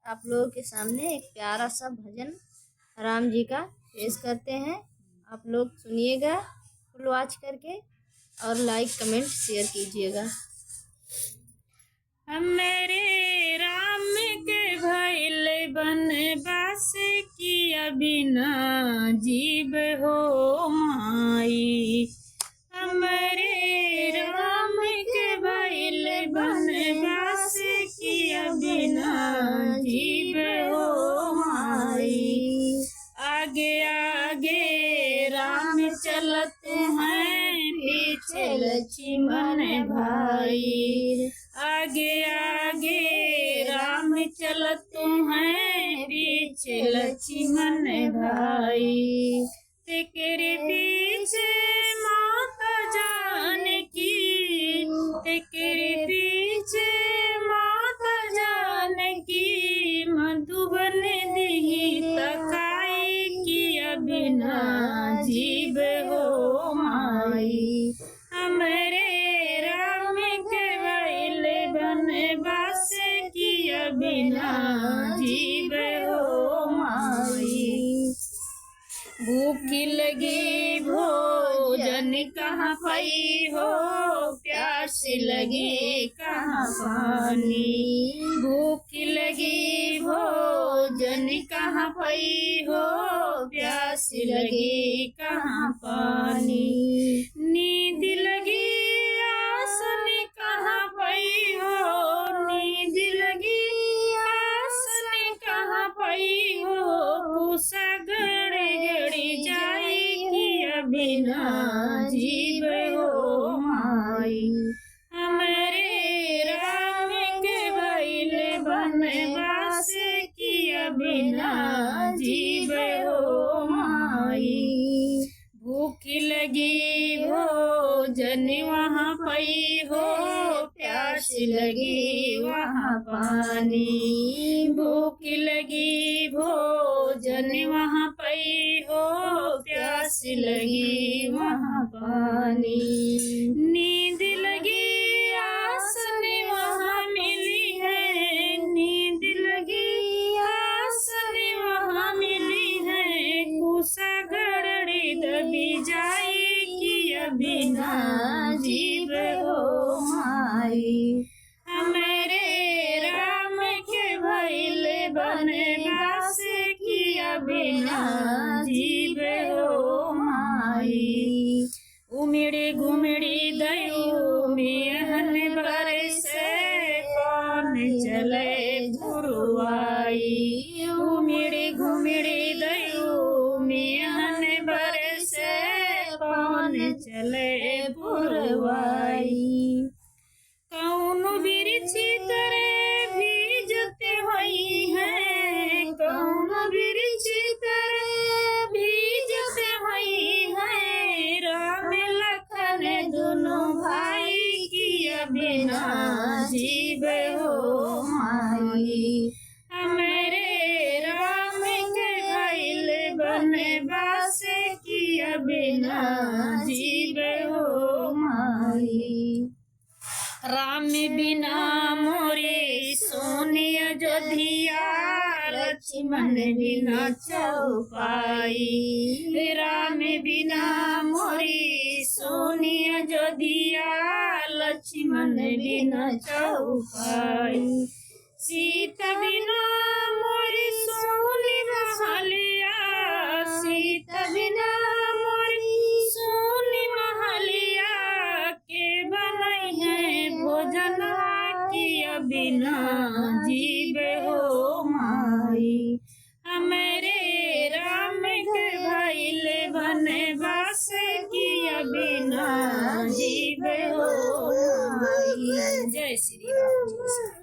आप लोगों के सामने एक प्यारा सा भजन राम जी का पेश करते हैं। आप लोग सुनिएगा फुल वॉच करके और लाइक कमेंट शेयर कीजिएगा। मेरे राम के भइल बनवास किया बिना जीव हो माई। हमारे राम के भइल बनवास किया बिना जीव हो माई। आगे आगे राम चलते हैं पीछे लक्ष्मण भाई। आगे आगे राम चलते हैं पीछे लक्ष्मण भाई। तेरे पीछे माता जानकी, तेरे पीछे माता जानकी। मधुबन दी तकाई किया बिना जीव हो माई। हमारे राम के भइल बनवास किया बिना जीव हो माई। भूख लगी भोजन कहाँ पाई हो, प्यास लगी कहाँ पानी। भूख लगी भोजन कहाँ पाई हो, प्यास लगी कहाँ पानी। नींद लगी आसन कहाँ पाई हो, नींद लगी आसन कहाँ पाई हो। भूसा गड़ी जाई किया बिना जीव हो माई। हमारे राम के भइल बनवास किया बिना जीव हो माई। भूख लगी भोजन वहाँ पाई हो, प्यास लगी वहाँ पानी। भूख लगी भोजन वहाँ पाई हो, प्यास लगी वहाँ पानी। नींद लगी आसन वहाँ मिली है, नींद लगी आसन वहाँ मिली है। कुसा गड़ड़ी दबी जाई किया बिना जीव हो माई। हमारे राम के भइल बनवास किया बिना जीव हो माई। उमड़ी घुमड़ी दयू मेहन बरसे कौन चले गुरुआई। उमड़ी घुमड़ी दयू मेहन बरसे कौन चले गुरुआई। कौन बिरछी करे भीजते हुई है, कौन बिरछी करे भीजते हुई है। राम लखन दोनों भाई किया बिना जीव हो माई। हमारे राम के भइल बनवास किया बिना जीव हो माई। राम बिना मोरे सोने अयोध्या, लक्ष्मण बिना चौपाई। राम बिना मोरे सोने अयोध्या, लक्ष्मण बिना चौपाई। सीता बिना मोरी सोनी महलिया, सीता बिना मोरी सोनी महलिया। के बनई है भोजन किया बिना जीव हो माई। हमारे राम के भइल बनवास किया बिना जीव हो माई। जय श्री राम।